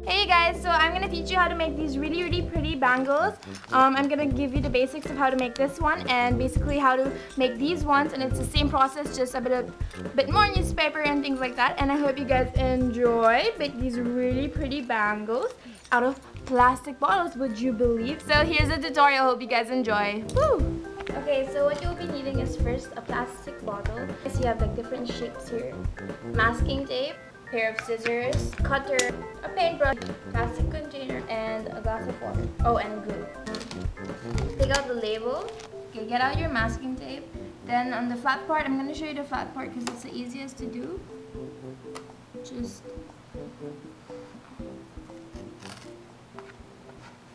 Hey guys, so I'm gonna teach you how to make these really pretty bangles. I'm gonna give you the basics of how to make this one and basically how to make these ones, and it's the same process, just a bit more newspaper and things like that. And I hope you guys enjoy. Make these really pretty bangles out of plastic bottles, would you believe? So here's the tutorial. Hope you guys enjoy. Woo! Okay, so what you'll be needing is first a plastic bottle. So you have like different shapes here. Masking tape, pair of scissors, cutter, a paintbrush, plastic container, and a glass of water. Oh, and glue. Take out the label. Okay, get out your masking tape. Then on the flat part, I'm going to show you the flat part because it's the easiest to do. Just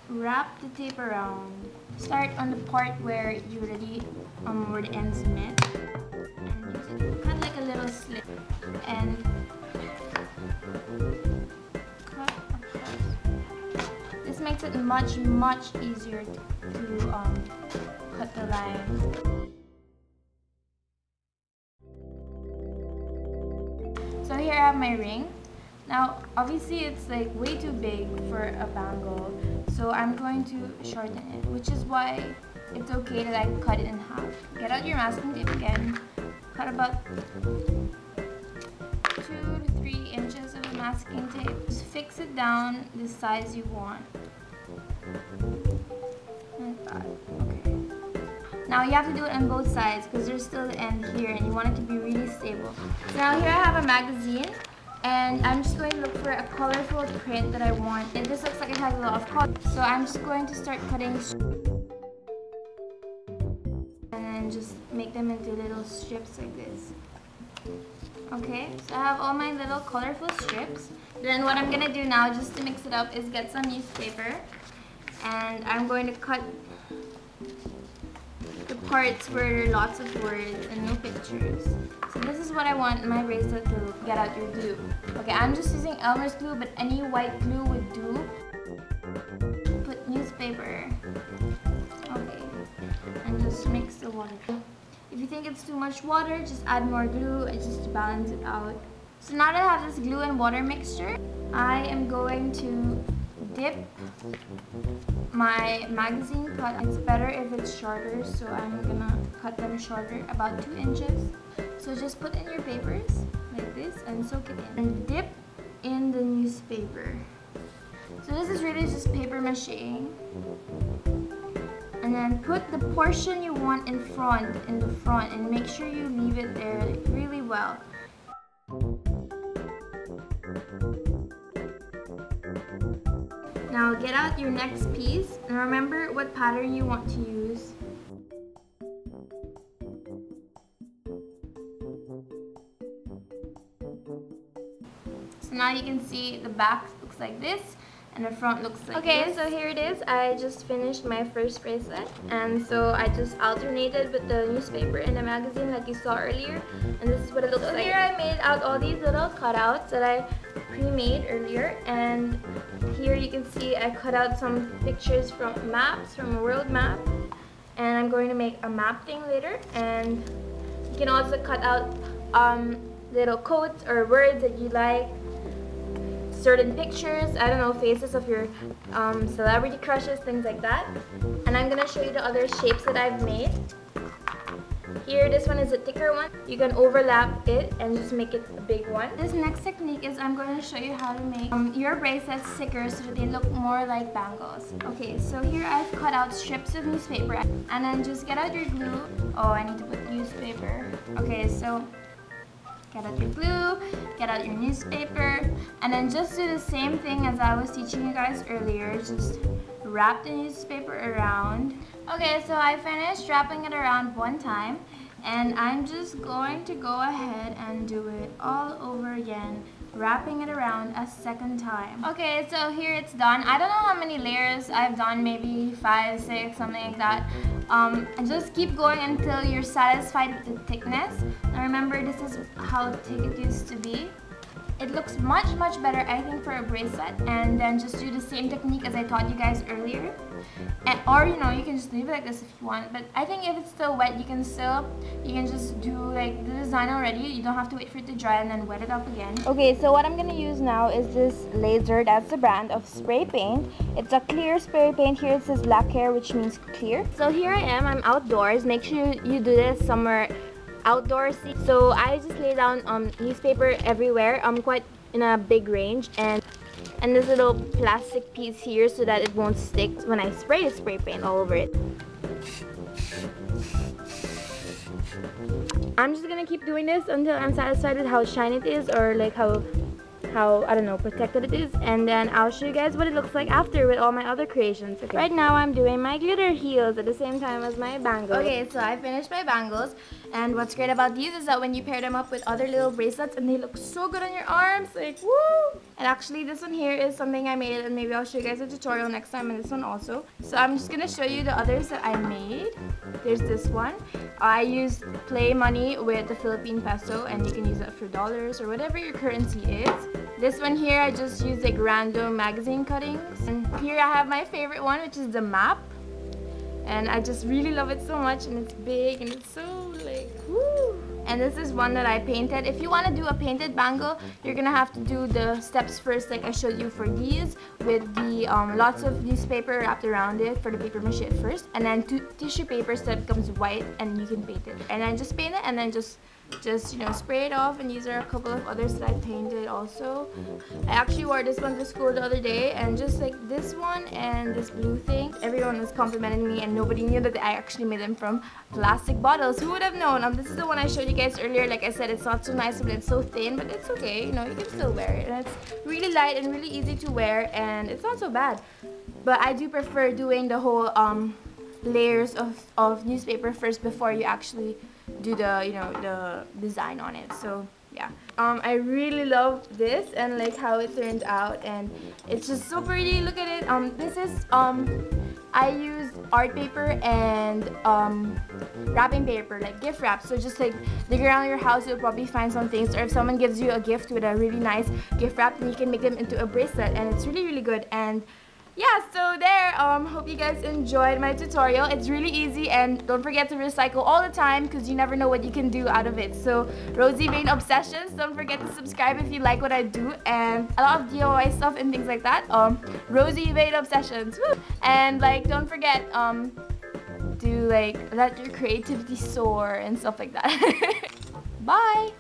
wrap the tape around. Start on the part where you already where the ends met, and use it. Cut like a little slit and cut across. This makes it much easier to cut the line. So here I have my ring. Now obviously it's like way too big for a bangle, so I'm going to shorten it, which is why it's okay to like cut it in half. Get out your masking tape again, cut about 2 to 3 inches of masking tape. Just fix it down the size you want. Like that. Okay. Now you have to do it on both sides because there's still the end here and you want it to be really stable. So now here I have a magazine. And I'm just going to look for a colorful print that I want. And this looks like it has a lot of color. So I'm just going to start cutting and then just make them into little strips like this. Okay, so I have all my little colorful strips. Then what I'm going to do now, just to mix it up, is get some newspaper. And I'm going to cut the parts where there are lots of words and no pictures. So this is what I want my bracelet to get out your glue. Okay, I'm just using Elmer's glue, but any white glue would do. Put newspaper. Okay, and just mix the water. If you think it's too much water, just add more glue just to balance it out. So now that I have this glue and water mixture, I am going to dip my magazine cut. It's better if it's shorter, so I'm gonna cut them shorter, about 2 inches. So just put in your papers like this and soak it in. And dip in the newspaper. So this is really just paper mache. And then put the portion you want in the front, and make sure you leave it there really well. Now get out your next piece and remember what pattern you want to use. So now you can see the back looks like this and the front looks like this. Okay, so here it is. I just finished my first bracelet, and so I just alternated with the newspaper and the magazine like you saw earlier, and this is what it looks like. Here I made out all these little cutouts that I pre-made earlier, and here you can see I cut out some pictures from maps, from a world map, and I'm going to make a map thing later. And you can also cut out little quotes or words that you like, certain pictures, I don't know, faces of your celebrity crushes, things like that. And I'm gonna show you the other shapes that I've made. Here, this one is a thicker one. You can overlap it and just make it a big one. This next technique is I'm going to show you how to make your bracelets thicker so that they look more like bangles. Okay, so here I've cut out strips of newspaper, and then just get out your glue. Oh, I need to put newspaper. Okay, so get out your glue, get out your newspaper, and then just do the same thing as I was teaching you guys earlier. Just wrap the newspaper around. Okay, so I finished wrapping it around one time, and I'm just going to go ahead and do it all over again, wrapping it around a second time. Okay, so here it's done. I don't know how many layers I've done, maybe 5, 6, something like that. And just keep going until you're satisfied with the thickness. Now remember, this is how thick it used to be. it looks much better, I think, for a bracelet. And then just do the same technique as I taught you guys earlier. Or you know, you can just leave it like this if you want, but I think if it's still wet, you can just do like the design already. You don't have to wait for it to dry and then wet it up again. Okay, so what I'm gonna use now is this Laser, that's the brand of spray paint. It's a clear spray paint. Here it says black hair, which means clear. So here I am, I'm outdoors. Make sure you do this somewhere outdoorsy. So I just lay down newspaper everywhere, quite in a big range, and this little plastic piece here so that it won't stick when I spray the spray paint all over it. I'm just gonna keep doing this until I'm satisfied with how shiny it is, or like how I don't know, protected it is, and then I'll show you guys what it looks like after with all my other creations. Okay. Right now I'm doing my glitter heels at the same time as my bangles. Okay, so I finished my bangles, and what's great about these is that when you pair them up with other little bracelets, and they look so good on your arms, like woo! And actually this one here is something I made, and maybe I'll show you guys a tutorial next time, and this one also. So I'm just gonna show you the others that I made. There's this one. I used play money with the Philippine peso, and you can use that for dollars or whatever your currency is. This one here, I just used like random magazine cuttings. And here I have my favorite one, which is the map. And I just really love it so much, and it's big and it's so like woo. And this is one that I painted. If you want to do a painted bangle, you're gonna have to do the steps first, like I showed you for these, with the lots of newspaper wrapped around it for the paper mache at first, and then tissue paper so that it becomes white and you can paint it. And then just paint it, and then just you know, spray it off. And these are a couple of others that I painted also. I actually wore this one to school the other day, and just like this one and this blue thing, everyone was complimenting me, and nobody knew that I actually made them from plastic bottles. Who would have known? This is the one I showed you guys earlier. Like I said, it's not so nice, but it's so thin, but it's okay, you know, you can still wear it, and it's really light and really easy to wear, and it's not so bad. But I do prefer doing the whole layers of newspaper first before you actually do the, you know, the design on it. So yeah, I really love this and like how it turned out, and it's just so pretty. Look at it. This is I used art paper and wrapping paper, like gift wrap. So just like dig around your house, you'll probably find some things, or if someone gives you a gift with a really nice gift wrap, then you can make them into a bracelet, and it's really good. And yeah, so there, hope you guys enjoyed my tutorial. It's really easy, and don't forget to recycle all the time, because you never know what you can do out of it. So Rosie Vain Obsessions, don't forget to subscribe if you like what I do, and a lot of DIY stuff and things like that. Rosie Vain Obsessions, woo! And like, don't forget to like let your creativity soar and stuff like that. Bye.